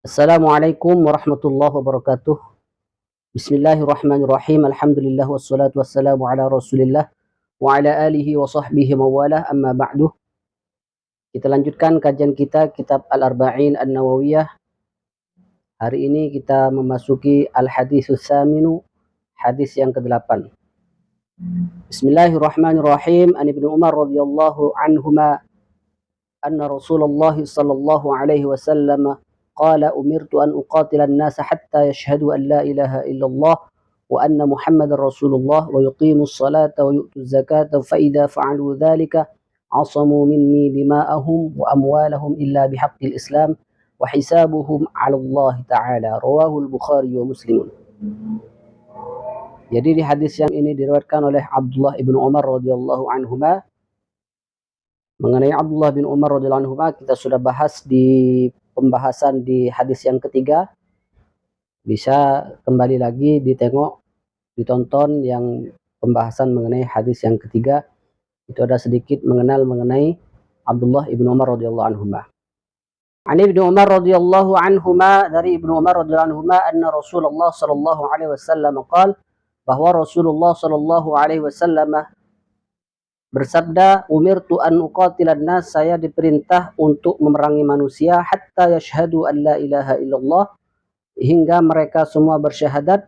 Assalamualaikum warahmatullahi wabarakatuh. Bismillahirrahmanirrahim. Alhamdulillah wassalatu wassalamu ala Rasulillah wa ala alihi wa sahbihi mawalah amma ba'du. Kita lanjutkan kajian kita kitab Al-Arba'in An-Nawawiyah. Hari ini kita memasuki Al-Haditsus Tsaminu, hadis yang ke-8. Bismillahirrahmanirrahim. An Ibnu Umar radhiyallahu anhuma anna Rasulullah sallallahu alaihi wasallam قال أمرت أن أقاتل الناس حتى يشهدوا أن لا إله إلا الله وأن محمد رسول الله ويقيموا الصلاة ويؤتوا الزكاة فإذا فعلوا ذلك عصموا مني دماءهم وأموالهم إلا بحق الإسلام وحسابهم على الله تعالى رواه البخاري ومسلم. Jadi di hadis yang ini diriwayatkan oleh Abdullah ibnu Umar radhiyallahu anhuma. Mengenai Abdullah bin Umar radhiyallahu anhuma kita sudah bahas di pembahasan di hadis yang ketiga. Bisa kembali lagi ditonton yang pembahasan mengenai hadis yang ketiga. Itu ada sedikit mengenai Abdullah ibnu Umar radhiyallahu anhuma. Ani Ibnu Umar radhiyallahu anhuma, dari Ibnu Umar radhiyallahu anhuma, anna Rasulullah sallallahu alaihi wasallam qala, bahwa Rasulullah sallallahu alaihi wasallam bersabda, umirtu an uqatilan nas, saya diperintah untuk memerangi manusia hatta yashhadu an la ilaha illallah, hingga mereka semua bersyahadat,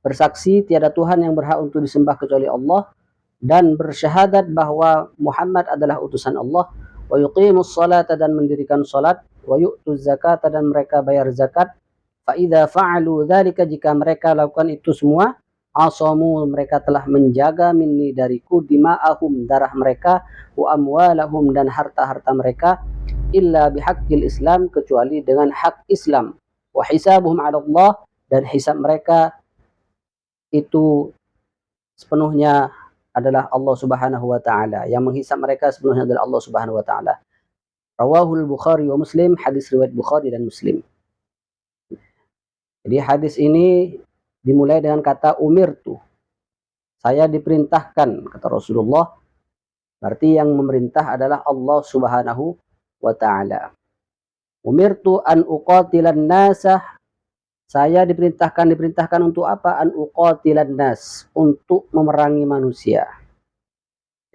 bersaksi tiada Tuhan yang berhak untuk disembah kecuali Allah, dan bersyahadat bahwa Muhammad adalah utusan Allah, wa yuqimus salata, dan mendirikan salat, wa yu'tuz zakata, dan mereka bayar zakat, fa idza fa'alu dzalika, jika mereka lakukan itu semua, asamu, mereka telah menjaga minni, dariku, dima'ahum, darah mereka, wa amwalahum, dan harta-harta mereka, illa bihaqqil Islam, kecuali dengan hak Islam, wa hisabuhum 'ala Allah, dan hisab mereka itu sepenuhnya adalah Allah Subhanahu wa taala. Yang menghisab mereka sepenuhnya adalah Allah Subhanahu wa taala. Rawahul Bukhari wa Muslim, hadis riwayat Bukhari dan Muslim. Jadi hadis ini dimulai dengan kata umirtu. Saya diperintahkan, kata Rasulullah. Berarti yang memerintah adalah Allah Subhanahu wa taala. Umirtu an uqatilan nasa. Saya diperintahkan untuk apa? An uqatilan nas, untuk memerangi manusia.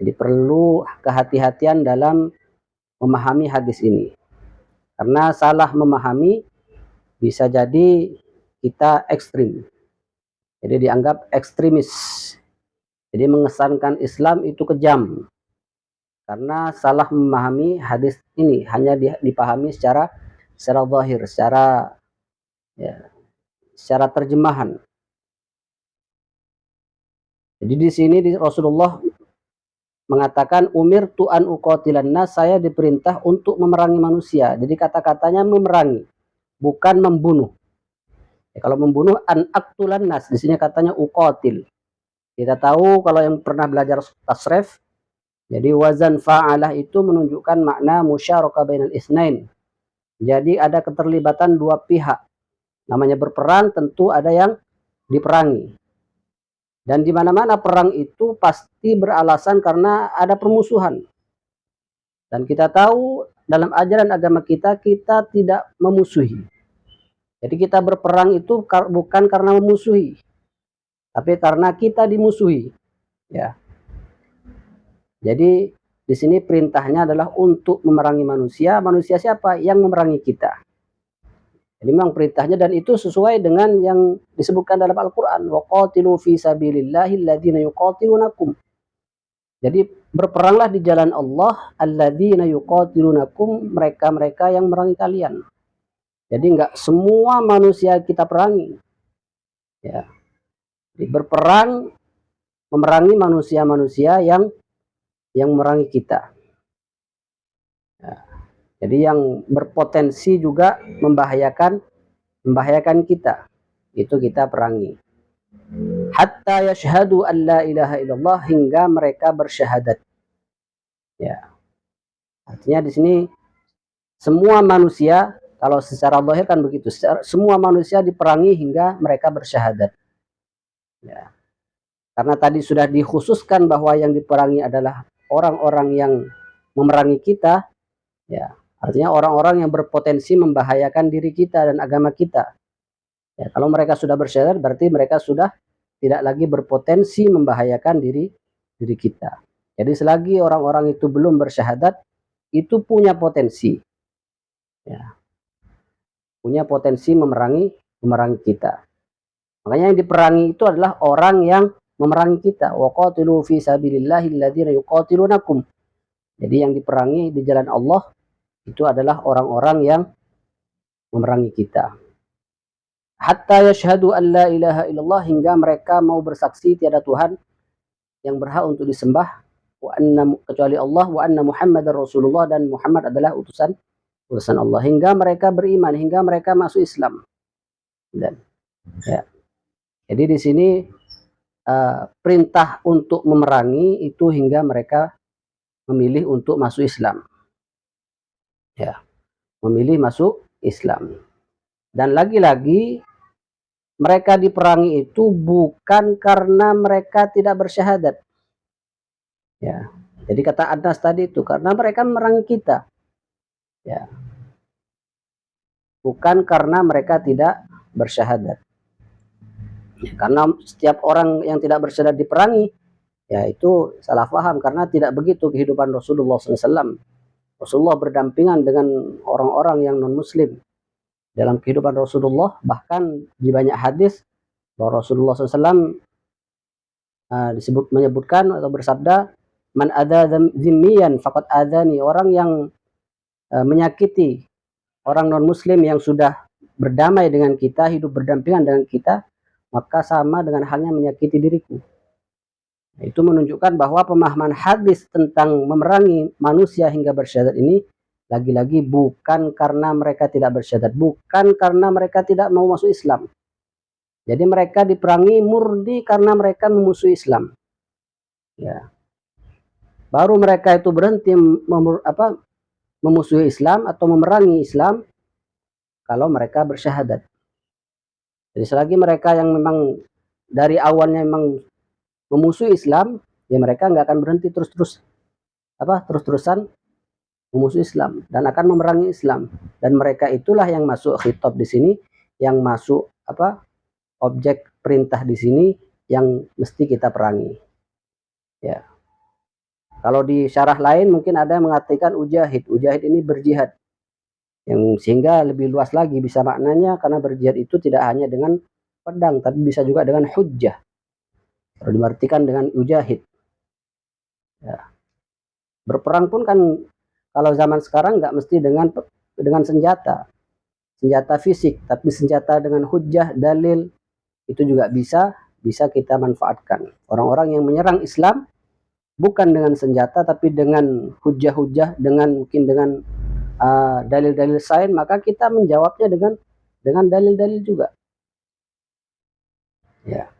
Jadi perlu kehati-hatian dalam memahami hadis ini. Karena salah memahami bisa jadi kita ekstrim. Jadi dianggap ekstremis. Jadi mengesankan Islam itu kejam. Karena salah memahami hadis ini, hanya dipahami secara zahir, secara terjemahan. Jadi di sini Rasulullah mengatakan umirtu an uqatilan nas, saya diperintah untuk memerangi manusia. Jadi kata-katanya memerangi, bukan membunuh. Kalau membunuh an aqtulan nas, di sini katanya uqatil. Kita tahu kalau yang pernah belajar tasrif, jadi wazan fa'alah itu menunjukkan makna musyarakah bainal isnain. Jadi ada keterlibatan dua pihak. Namanya berperang, tentu ada yang diperangi. Dan di mana-mana perang itu pasti beralasan karena ada permusuhan. Dan kita tahu dalam ajaran agama kita tidak memusuhi. Jadi kita berperang itu bukan karena memusuhi, tapi karena kita dimusuhi. Ya. Jadi di sini perintahnya adalah untuk memerangi manusia. Manusia siapa? Yang memerangi kita. Jadi memang perintahnya, dan itu sesuai dengan yang disebutkan dalam Al-Quran. وَقَاتِلُوا فِي سَبِيلِ اللَّهِ الَّذِينَ يُقَاتِلُونَكُمْ. Jadi berperanglah di jalan Allah, alladzina yuqatilunakum, mereka-mereka yang memerangi kalian. Jadi enggak semua manusia kita perangi. Ya. Jadi berperang memerangi manusia-manusia yang memerangi kita. Ya. Jadi yang berpotensi juga membahayakan kita, itu kita perangi. Hatta yashhadu an la ilaha illallah, hingga mereka bersyahadat. Ya. Artinya di sini semua manusia, kalau secara zahir kan begitu, semua manusia diperangi hingga mereka bersyahadat. Ya. Karena tadi sudah dikhususkan bahwa yang diperangi adalah orang-orang yang memerangi kita, ya. Artinya orang-orang yang berpotensi membahayakan diri kita dan agama kita. Ya, kalau mereka sudah bersyahadat berarti mereka sudah tidak lagi berpotensi membahayakan diri kita. Jadi selagi orang-orang itu belum bersyahadat, itu punya potensi, ya, punya potensi memerangi kita. Makanya yang diperangi itu adalah orang yang memerangi kita. Waqatilu fi sabilillahi alladziina yuqatilunakum. Jadi yang diperangi di jalan Allah itu adalah orang-orang yang memerangi kita. Hatta yashhadu an la ilaha illallah, hingga mereka mau bersaksi tiada Tuhan yang berhak untuk disembah kecuali Allah, wa anna Muhammadar Rasulullah, dan Muhammad adalah utusan Allah, hingga mereka beriman, hingga mereka masuk Islam. Dan ya. Jadi di sini perintah untuk memerangi itu hingga mereka memilih untuk masuk Islam. Ya, memilih masuk Islam. Dan lagi-lagi mereka diperangi itu bukan karena mereka tidak bersyahadat. Ya. Jadi kata Anas tadi itu karena mereka memerangi kita. Ya. Bukan karena mereka tidak bersyahadat. Ya, karena setiap orang yang tidak bersyahadat diperangi, ya itu salah paham, karena tidak begitu kehidupan Rasulullah SAW. Rasulullah berdampingan dengan orang-orang yang non-muslim. Dalam kehidupan Rasulullah, bahkan di banyak hadis bahwa Rasulullah SAW menyebutkan atau bersabda, man adza dzimmiyan faqad adzani, orang yang menyakiti orang non-muslim yang sudah berdamai dengan kita, hidup berdampingan dengan kita, maka sama dengan halnya menyakiti diriku. Itu menunjukkan bahwa pemahaman hadis tentang memerangi manusia hingga bersyahadat ini lagi-lagi bukan karena mereka tidak bersyahadat, bukan karena mereka tidak mau masuk Islam. Jadi mereka diperangi murni karena mereka memusuhi Islam. Ya. Baru mereka itu berhenti memusuhi Islam atau memerangi Islam kalau mereka bersyahadat. Jadi selagi mereka yang memang dari awalnya memang memusuhi Islam, ya mereka nggak akan berhenti terus-terusan memusuhi Islam dan akan memerangi Islam. Dan mereka itulah yang masuk khitab di sini, yang masuk objek perintah di sini yang mesti kita perangi. Ya. Kalau di syarah lain mungkin ada yang mengatakan ujahid. Ujahid ini berjihad. Yang sehingga lebih luas lagi bisa maknanya, karena berjihad itu tidak hanya dengan pedang, tapi bisa juga dengan hujjah. Kalau diartikan dengan ujahid. Ya. Berperang pun kan kalau zaman sekarang nggak mesti dengan senjata fisik, tapi senjata dengan hujjah, dalil, itu juga bisa kita manfaatkan. Orang-orang yang menyerang Islam bukan dengan senjata, tapi dengan hujjah-hujjah, mungkin dengan dalil-dalil sains, maka kita menjawabnya dengan dalil-dalil juga. Ya.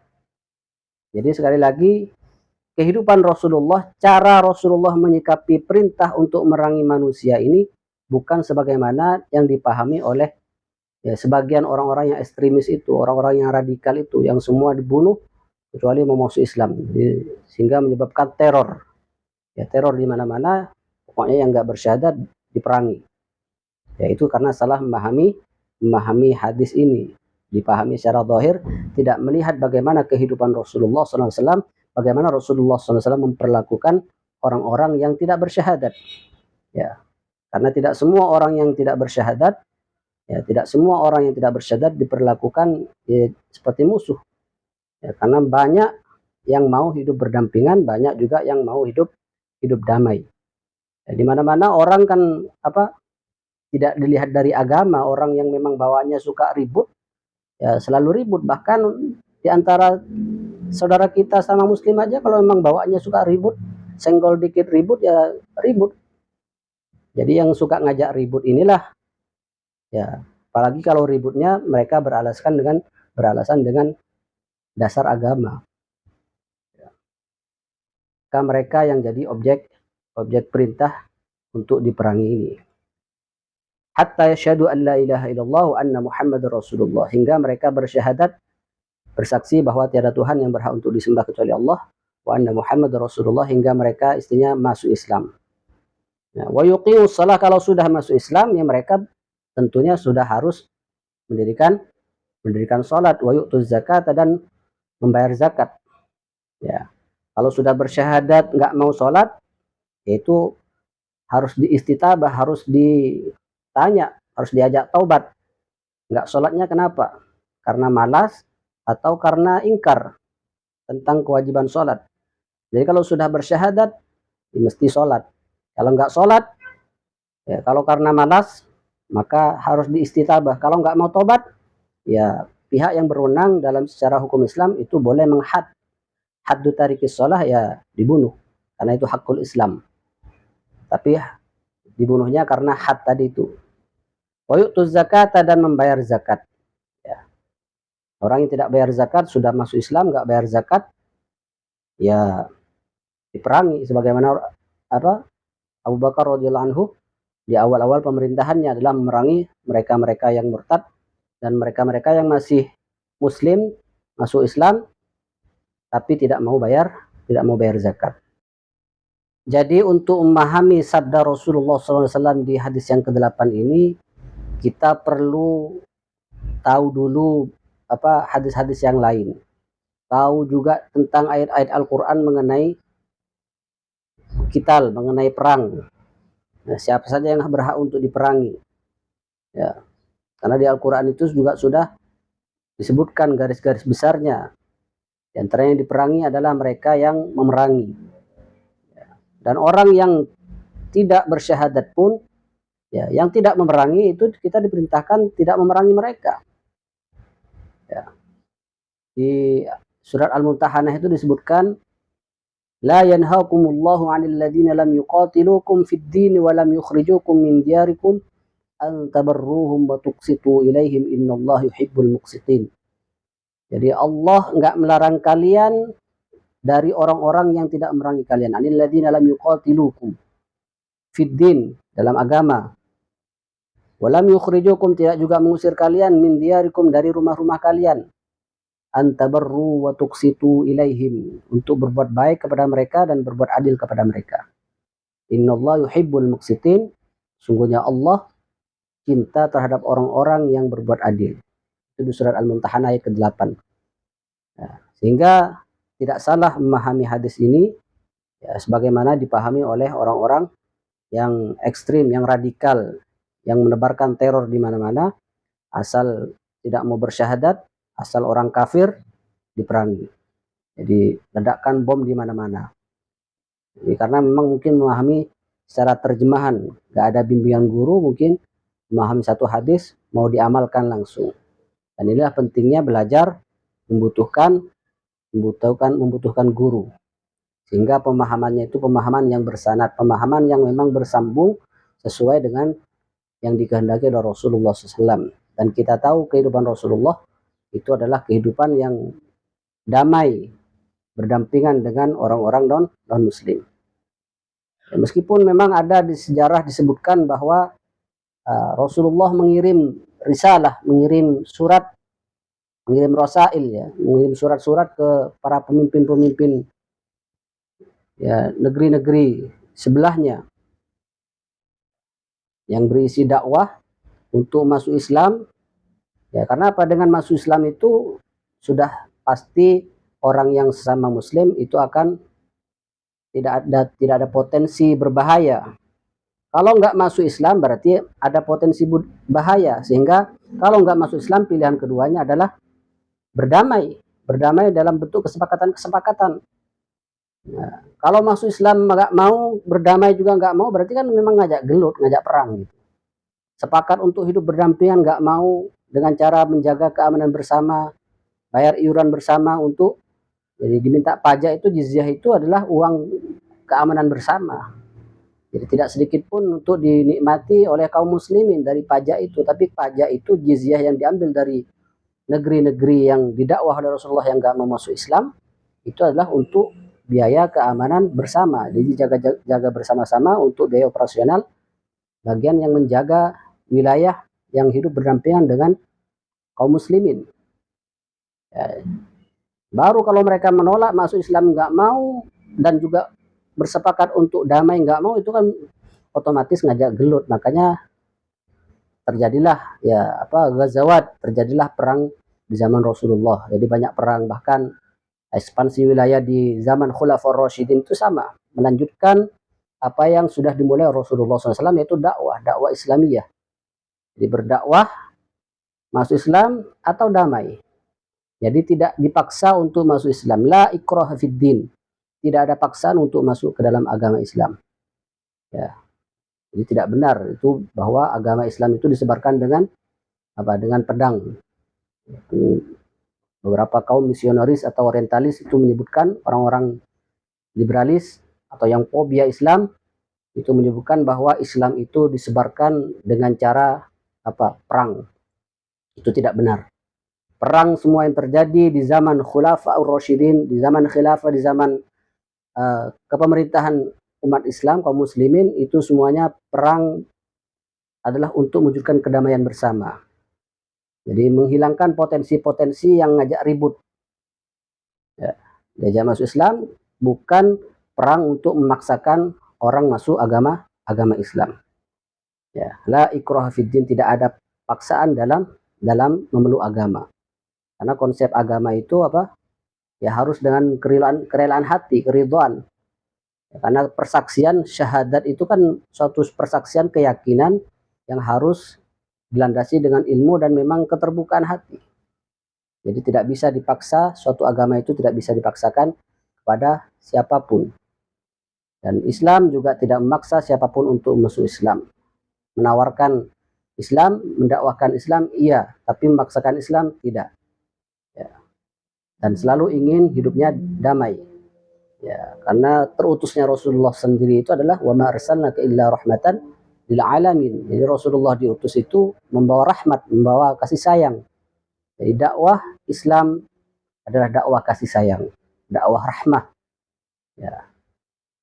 Jadi sekali lagi, kehidupan Rasulullah, cara Rasulullah menyikapi perintah untuk memerangi manusia ini bukan sebagaimana yang dipahami oleh sebagian orang-orang yang ekstremis itu, orang-orang yang radikal itu, yang semua dibunuh kecuali mau masuk Islam. Jadi, sehingga menyebabkan teror. Ya, teror di mana-mana, pokoknya yang nggak bersyahadat diperangi. Ya, itu karena salah memahami hadis ini. Dipahami secara zahir, tidak melihat bagaimana kehidupan Rasulullah SAW, bagaimana Rasulullah SAW memperlakukan orang-orang yang tidak bersyahadat. Ya, karena tidak semua orang yang tidak bersyahadat, diperlakukan seperti musuh. Ya, karena banyak yang mau hidup berdampingan, banyak juga yang mau hidup damai. Ya, di mana-mana orang kan tidak dilihat dari agama. Orang yang memang bawaannya suka ribut, ya selalu ribut. Bahkan di antara saudara kita sama muslim aja, kalau memang bawaannya suka ribut, senggol dikit ribut, ya ribut. Jadi yang suka ngajak ribut inilah, ya apalagi kalau ributnya mereka beralasan dengan dasar agama. Maka mereka yang jadi objek perintah untuk diperangi ini. Hatta yashhadu an la ilaha illallah wa anna Muhammadar Rasulullah, hingga mereka bersyahadat, bersaksi bahwa tiada Tuhan yang berhak untuk disembah kecuali Allah, wa anna Muhammadar Rasulullah, hingga mereka istinya masuk Islam. Wa yuqimus shalah, kalau sudah masuk Islam ya mereka tentunya sudah harus mendirikan salat, wa yu'tuz zakat, dan membayar zakat. Ya. Kalau sudah bersyahadat nggak mau salat, yaitu harus diistitabah, harus ditanya, harus diajak taubat. Nggak salatnya kenapa? Karena malas atau karena ingkar tentang kewajiban salat. Jadi kalau sudah bersyahadat, ya mesti salat. Kalau nggak salat, ya kalau karena malas, maka harus diistitabah. Kalau nggak mau tobat, ya pihak yang berwenang dalam secara hukum Islam itu boleh haddu tarikis sholah, ya dibunuh. Karena itu hakul Islam. Tapi dibunuhnya karena had tadi itu. Wa yu'tuz zakat, dan membayar zakat. Ya. Orang yang tidak bayar zakat, sudah masuk Islam, nggak bayar zakat, ya diperangi. Sebagaimana Abu Bakar radhiyallahu anhu di awal-awal pemerintahannya adalah memerangi mereka-mereka yang murtad dan mereka-mereka yang masih muslim, masuk Islam, tapi tidak mau bayar zakat. Jadi untuk memahami sabda Rasulullah SAW di hadis yang ke-8 ini, kita perlu tahu dulu hadis-hadis yang lain. Tahu juga tentang ayat-ayat Al-Quran mengenai qital, mengenai perang. Nah, siapa saja yang berhak untuk diperangi. Ya. Karena di Al-Quran itu juga sudah disebutkan garis-garis besarnya. Di antara yang diperangi adalah mereka yang memerangi. Dan orang yang tidak bersyahadat pun, ya, yang tidak memerangi itu kita diperintahkan tidak memerangi mereka. Ya. Di surat Al-Mumtahanah itu disebutkan, la yanhaakumullahu 'anil ladzina lam yuqatilukum fid din wa lam yukhrijukum min diyarikum an tabarruhum wa tuqsitu ilaihim innallaha yuhibbul muqsitin. Jadi Allah enggak melarang kalian dari orang-orang yang tidak memerangi kalian. Anil ladzina lam yuqatilukum fid din, dalam agama. Walam yukhrijukum, tidak juga mengusir kalian min diyarikum, dari rumah-rumah kalian. Antabarru wa tuqsitu ilaihim, untuk berbuat baik kepada mereka dan berbuat adil kepada mereka. Innallaha yuhibbul muqsitin, sungguhnya Allah cinta terhadap orang-orang yang berbuat adil. Itu di surat Al-Mumtahanah ayat ke-8. Nah, sehingga tidak salah memahami hadis ini, ya, sebagaimana dipahami oleh orang-orang yang ekstrim, yang radikal, yang menebarkan teror di mana-mana, asal tidak mau bersyahadat, asal orang kafir diperangi. Jadi ledakan bom di mana-mana. Jadi karena memang mungkin memahami secara terjemahan, nggak ada bimbingan guru, mungkin memahami satu hadis mau diamalkan langsung. Dan inilah pentingnya belajar, membutuhkan guru. Sehingga pemahamannya itu pemahaman yang bersanad, pemahaman yang memang bersambung sesuai dengan yang dikehendaki oleh Rasulullah SAW. Dan kita tahu kehidupan Rasulullah itu adalah kehidupan yang damai, berdampingan dengan orang-orang non-muslim. Ya, meskipun memang ada di sejarah disebutkan bahwa Rasulullah mengirim risalah, mengirim surat, mengirim rasail, ya, mengirim surat-surat ke para pemimpin-pemimpin, ya, negeri-negeri sebelahnya yang berisi dakwah untuk masuk Islam. Ya, karena apa? Dengan masuk Islam itu sudah pasti orang yang sesama muslim itu akan tidak ada potensi berbahaya. Kalau nggak masuk Islam berarti ada potensi bahaya, sehingga kalau nggak masuk Islam pilihan keduanya adalah berdamai dalam bentuk kesepakatan. Nah, kalau masuk Islam nggak mau, berdamai juga nggak mau, berarti kan memang ngajak gelut, ngajak perang gitu. Sepakat untuk hidup berdampingan nggak mau, dengan cara menjaga keamanan bersama, bayar iuran bersama, untuk jadi diminta pajak itu, jizyah itu adalah uang keamanan bersama. Jadi tidak sedikit pun untuk dinikmati oleh kaum muslimin dari pajak itu, tapi pajak itu jizyah yang diambil dari negeri-negeri yang didakwah oleh Rasulullah yang nggak mau masuk Islam, itu adalah untuk biaya keamanan bersama. Jadi jaga bersama-sama untuk biaya operasional bagian yang menjaga wilayah yang hidup berdampingan dengan kaum muslimin. Ya, baru kalau mereka menolak masuk Islam, nggak mau, dan juga bersepakat untuk damai nggak mau, itu kan otomatis ngajak gelut. Makanya terjadilah ghazawat, terjadilah perang di zaman Rasulullah. Jadi banyak perang, bahkan ekspansi wilayah di zaman Khulafaur Rasyidin itu sama, melanjutkan apa yang sudah dimulai Rasulullah SAW, yaitu dakwah Islamiyah. Jadi berdakwah, masuk Islam atau damai. Jadi tidak dipaksa untuk masuk Islam. La ikraha fid din. Tidak ada paksaan untuk masuk ke dalam agama Islam. Ya. Jadi tidak benar itu bahwa agama Islam itu disebarkan dengan dengan pedang. Beberapa kaum misionaris atau orientalis itu menyebutkan, orang-orang liberalis atau yang fobia Islam itu menyebutkan bahwa Islam itu disebarkan dengan cara perang. Itu tidak benar. Perang semua yang terjadi di zaman Khulafaur Rasyidin, di zaman khilafah, di zaman kepemerintahan umat Islam, kaum muslimin, itu semuanya perang adalah untuk mewujudkan kedamaian bersama. Jadi menghilangkan potensi-potensi yang ngajak ribut. Ya. Diajak masuk Islam bukan perang untuk memaksakan orang masuk agama Islam. Ya, la ikraha fid din, tidak ada paksaan dalam memeluk agama. Karena konsep agama itu ya harus dengan kerelaan hati, keridhaan. Ya, karena persaksian syahadat itu kan suatu persaksian keyakinan yang harus dilandasi dengan ilmu dan memang keterbukaan hati. Jadi tidak bisa dipaksa, suatu agama itu tidak bisa dipaksakan kepada siapapun. Dan Islam juga tidak memaksa siapapun untuk masuk Islam. Menawarkan Islam, mendakwahkan Islam, iya, tapi memaksakan Islam, tidak. Ya. Dan selalu ingin hidupnya damai. Ya, karena terutusnya Rasulullah sendiri itu adalah wa ma arsalnaka illa rahmatan lil alamin. Jadi Rasulullah diutus itu membawa rahmat, membawa kasih sayang. Jadi dakwah Islam adalah dakwah kasih sayang, dakwah rahmah. Ya.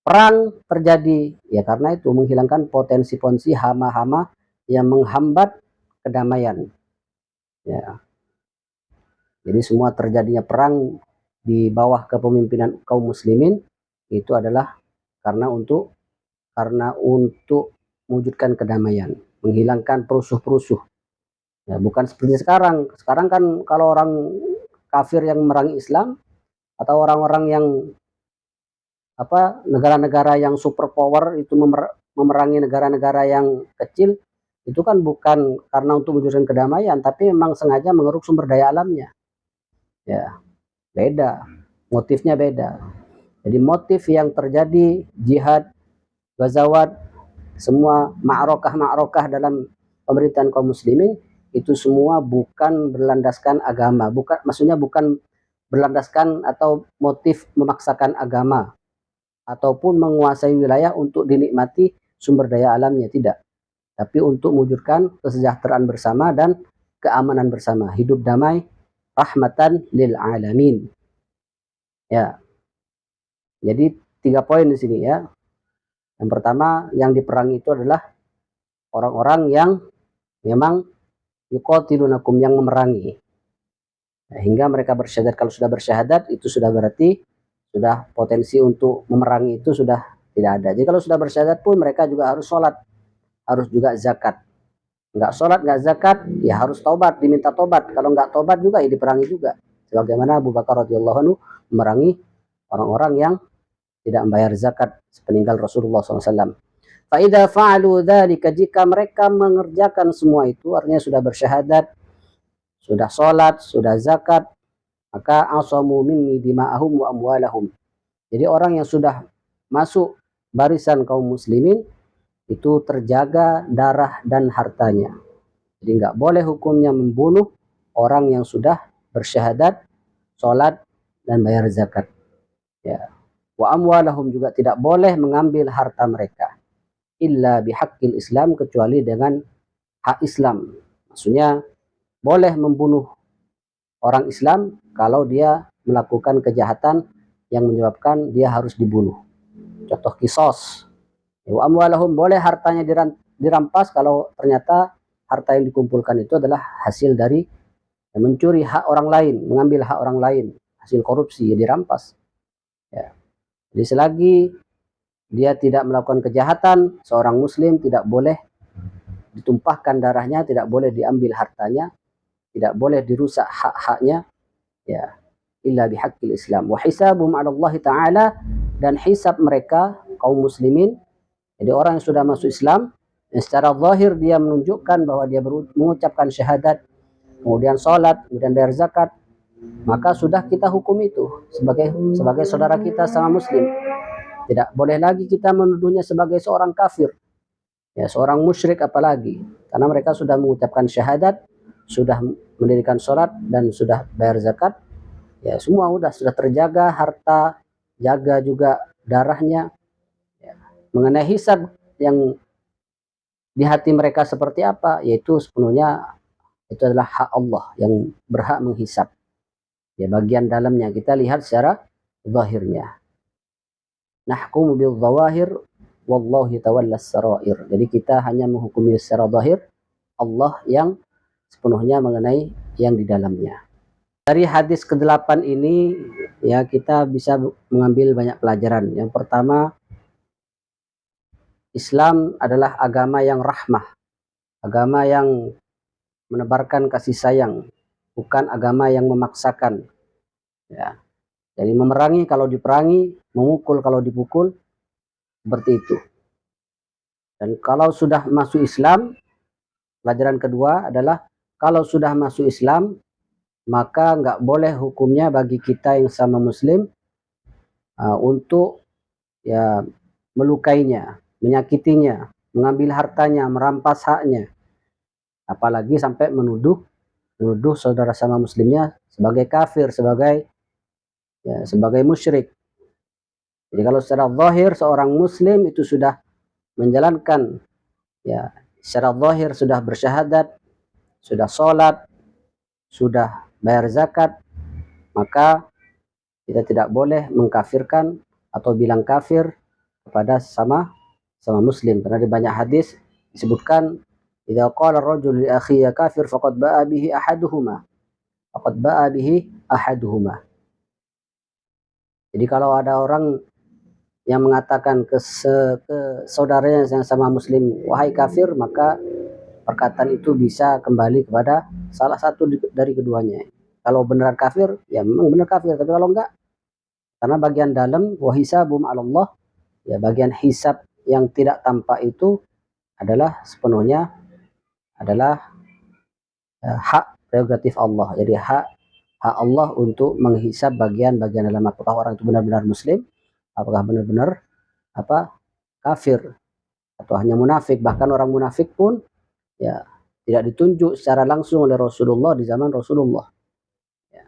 Perang terjadi ya karena itu menghilangkan potensi-potensi hama-hama yang menghambat kedamaian. Ya. Jadi semua terjadinya perang di bawah kepemimpinan kaum muslimin itu adalah karena untuk mewujudkan kedamaian, menghilangkan perusuh-perusuh. Ya, bukan seperti sekarang. Sekarang kan kalau orang kafir yang memerangi Islam atau orang-orang yang negara-negara yang superpower itu memerangi negara-negara yang kecil, itu kan bukan karena untuk mewujudkan kedamaian, tapi memang sengaja mengeruk sumber daya alamnya. Ya, beda, motifnya beda. Jadi motif yang terjadi jihad, ghazawat, semua ma'rokah dalam pemerintahan kaum muslimin itu semua bukan berlandaskan agama, maksudnya bukan berlandaskan atau motif memaksakan agama ataupun menguasai wilayah untuk dinikmati sumber daya alamnya, tidak. Tapi untuk mewujudkan kesejahteraan bersama dan keamanan bersama, hidup damai, rahmatan lil alamin. Ya. Jadi 3 poin di sini ya. Yang pertama, yang diperangi itu adalah orang-orang yang memang yuqatilunakum, yang memerangi. Nah, hingga mereka bersyahadat. Kalau sudah bersyahadat itu sudah berarti sudah potensi untuk memerangi itu sudah tidak ada. Jadi kalau sudah bersyahadat pun mereka juga harus sholat, harus juga zakat. Nggak sholat, nggak zakat, ya harus taubat, diminta taubat. Kalau nggak taubat juga ya diperangi juga. Sebagaimana Abu Bakar radhiyallahu anhu memerangi orang-orang yang tidak membayar zakat sepeninggal Rasulullah SAW. Fa'idha fa'alu dzalika, jika mereka mengerjakan semua itu, artinya sudah bersyahadat, sudah sholat, sudah zakat, maka asamu minni dima'ahum wa amwalahum. Jadi orang yang sudah masuk barisan kaum muslimin itu terjaga darah dan hartanya. Jadi nggak boleh hukumnya membunuh orang yang sudah bersyahadat, sholat, dan bayar zakat. Ya. Wa amwalahum, juga tidak boleh mengambil harta mereka. Illa bihaqqil Islam, kecuali dengan hak Islam. Maksudnya boleh membunuh orang Islam kalau dia melakukan kejahatan yang menyebabkan dia harus dibunuh. Contoh kisos. Wa amwalahum, boleh hartanya dirampas kalau ternyata harta yang dikumpulkan itu adalah hasil dari mencuri hak orang lain, mengambil hak orang lain, hasil korupsi, ya dirampas. Ya. Jadi selagi dia tidak melakukan kejahatan, seorang muslim tidak boleh ditumpahkan darahnya, tidak boleh diambil hartanya, tidak boleh dirusak hak-haknya, ya, illa bihaqqil Islam. Wa hisabuhum 'ala Allah Ta'ala, dan hisab mereka kaum muslimin, jadi orang yang sudah masuk Islam, yang secara zahir dia menunjukkan bahwa dia mengucapkan syahadat, kemudian sholat, kemudian bayar zakat, maka sudah kita hukum itu sebagai saudara kita sama muslim. Tidak boleh lagi kita menuduhnya sebagai seorang kafir, ya, seorang musyrik apalagi, karena mereka sudah mengucapkan syahadat, sudah mendirikan sholat, dan sudah bayar zakat, ya semua sudah terjaga, harta jaga juga darahnya. Ya. Mengenai hisab yang di hati mereka seperti apa, yaitu sepenuhnya itu adalah hak Allah yang berhak menghisab. Ya, bagian dalamnya kita lihat secara zahirnya. Nahkumu bil zawahir wallahu tawallas sarair. Jadi kita hanya menghukumi secara zahir, Allah yang sepenuhnya mengenai yang di dalamnya. Dari hadis ke-8 ini ya kita bisa mengambil banyak pelajaran. Yang pertama, Islam adalah agama yang rahmah, agama yang menebarkan kasih sayang, bukan agama yang memaksakan. Ya. Jadi memerangi kalau diperangi, memukul kalau dipukul, seperti itu. Dan kalau sudah masuk Islam, pelajaran kedua adalah kalau sudah masuk Islam, maka nggak boleh hukumnya bagi kita yang sama muslim untuk ya melukainya, menyakitinya, mengambil hartanya, merampas haknya, apalagi sampai menuduh saudara sama muslimnya sebagai kafir, sebagai musyrik. Jadi kalau secara zahir seorang muslim itu sudah menjalankan, ya secara zahir sudah bersyahadat, sudah sholat, sudah bayar zakat, maka kita tidak boleh mengkafirkan atau bilang kafir kepada sama muslim, karena di banyak hadis disebutkan idza qala ar-rajulu li akhihi kafir faqad ba'a bihi ahaduhuma. Jadi kalau ada orang yang mengatakan ke saudaranya yang sama muslim, wahai kafir, maka perkataan itu bisa kembali kepada salah satu dari keduanya. Kalau beneran kafir, ya memang benar kafir, tapi kalau enggak, karena bagian dalam wahisabum 'ala Allah, ya bagian hisab yang tidak tampak itu adalah sepenuhnya adalah hak prerogatif Allah. Jadi hak Allah untuk menghisab bagian-bagian dalam, apakah orang itu benar-benar muslim, apakah benar-benar kafir atau hanya munafik. Bahkan orang munafik pun ya tidak ditunjuk secara langsung oleh Rasulullah di zaman Rasulullah. Ya.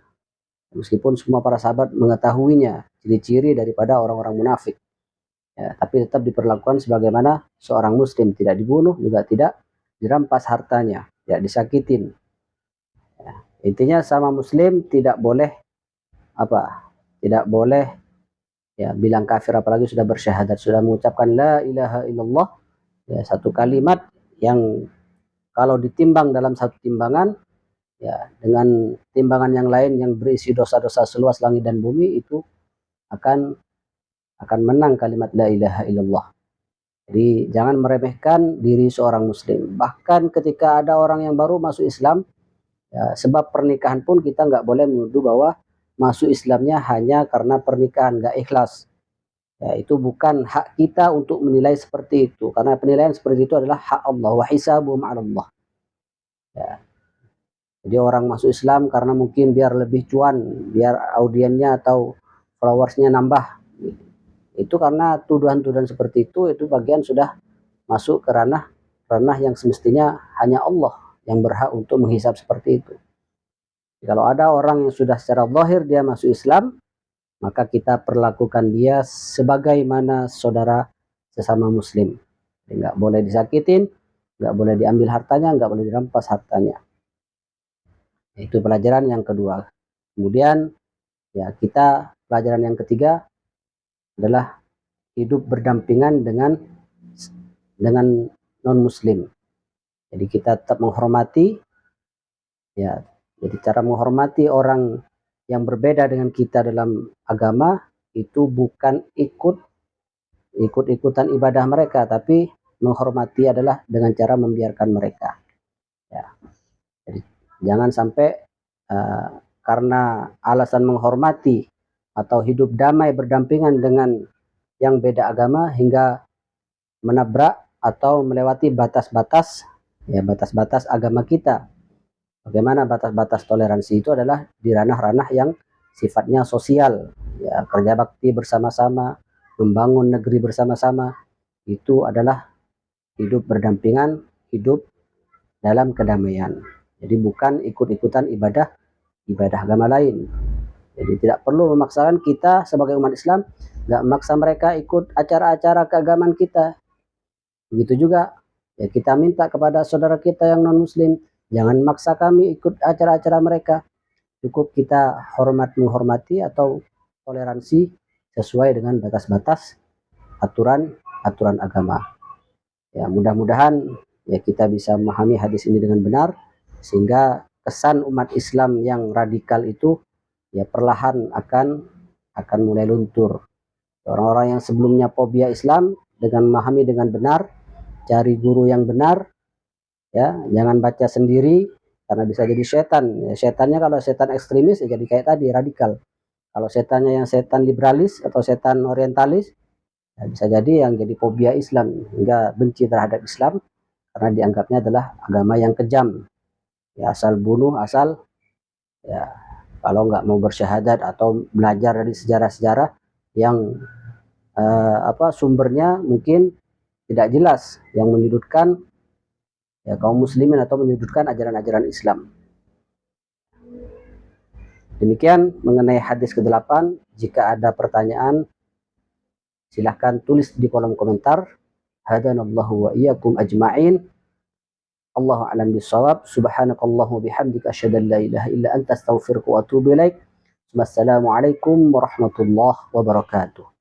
Meskipun semua para sahabat mengetahuinya ciri-ciri daripada orang-orang munafik. Ya, tapi tetap diperlakukan sebagaimana seorang muslim, tidak dibunuh, juga tidak dirampas hartanya, tidak disakitin. Ya. Intinya sama muslim tidak boleh tidak boleh ya bilang kafir, apalagi sudah bersyahadat, sudah mengucapkan la ilaha illallah, ya satu kalimat yang kalau ditimbang dalam satu timbangan ya dengan timbangan yang lain yang berisi dosa-dosa seluas langit dan bumi, itu akan menang kalimat la ilaha illallah. Jadi jangan meremehkan diri seorang muslim. Bahkan ketika ada orang yang baru masuk Islam, ya, sebab pernikahan pun kita nggak boleh menuduh bahwa masuk Islamnya hanya karena pernikahan, nggak ikhlas. Ya, itu bukan hak kita untuk menilai seperti itu, karena penilaian seperti itu adalah hak Allah, wa hisabuhum 'ala Allah. Ya. Jadi orang masuk Islam karena mungkin biar lebih cuan, biar audiennya atau followersnya nambah. Itu karena tuduhan-tuduhan seperti itu bagian sudah masuk ke ranah yang semestinya hanya Allah yang berhak untuk menghisab seperti itu. Kalau ada orang yang sudah secara zahir dia masuk Islam, maka kita perlakukan dia sebagaimana saudara sesama muslim. Jadi nggak boleh disakitin, nggak boleh diambil hartanya, nggak boleh dirampas hartanya. Itu pelajaran yang kedua. Kemudian ya kita pelajaran yang ketiga adalah hidup berdampingan dengan non muslim. Jadi kita tetap menghormati, ya. Jadi cara menghormati orang yang berbeda dengan kita dalam agama itu bukan ikut ikut-ikutan ibadah mereka, tapi menghormati adalah dengan cara membiarkan mereka. Ya. Jadi, jangan sampai karena alasan menghormati atau hidup damai berdampingan dengan yang beda agama hingga menabrak atau melewati batas-batas, ya, batas-batas agama kita. Bagaimana batas-batas toleransi itu adalah di ranah-ranah yang sifatnya sosial, ya, kerja bakti bersama-sama, membangun negeri bersama-sama, itu adalah hidup berdampingan, hidup dalam kedamaian. Jadi bukan ikut-ikutan ibadah agama lain. Jadi tidak perlu memaksakan kita sebagai umat Islam, nggak memaksa mereka ikut acara-acara keagamaan kita. Begitu juga ya kita minta kepada saudara kita yang non muslim, jangan maksa kami ikut acara-acara mereka. Cukup kita menghormati atau toleransi sesuai dengan batas-batas aturan agama. Ya, mudah-mudahan ya kita bisa memahami hadis ini dengan benar, sehingga kesan umat Islam yang radikal itu ya perlahan akan mulai luntur. Orang-orang yang sebelumnya fobia Islam dengan memahami dengan benar, cari guru yang benar, ya, jangan baca sendiri karena bisa jadi setan. Ya, setannya kalau setan ekstremis ya jadi kayak tadi radikal. Kalau setannya yang setan liberalis atau setan orientalis, ya bisa jadi yang jadi fobia Islam hingga benci terhadap Islam karena dianggapnya adalah agama yang kejam. Ya, asal bunuh, asal ya kalau nggak mau bersyahadat atau belajar dari sejarah-sejarah yang sumbernya mungkin tidak jelas, yang menyudutkan ya kaum muslimin atau menyudutkan ajaran-ajaran Islam. Demikian mengenai hadis ke-8. Jika ada pertanyaan silahkan tulis di kolom komentar. Hadanallahu wa iyyakum ajma'in. Allahu a'lam bissawab. Subhanakallahumma bihamdika asyhadu an la ilaha illa anta astaghfiruka wa atubu ilaik. Wassalamualaikum warahmatullahi wabarakatuh.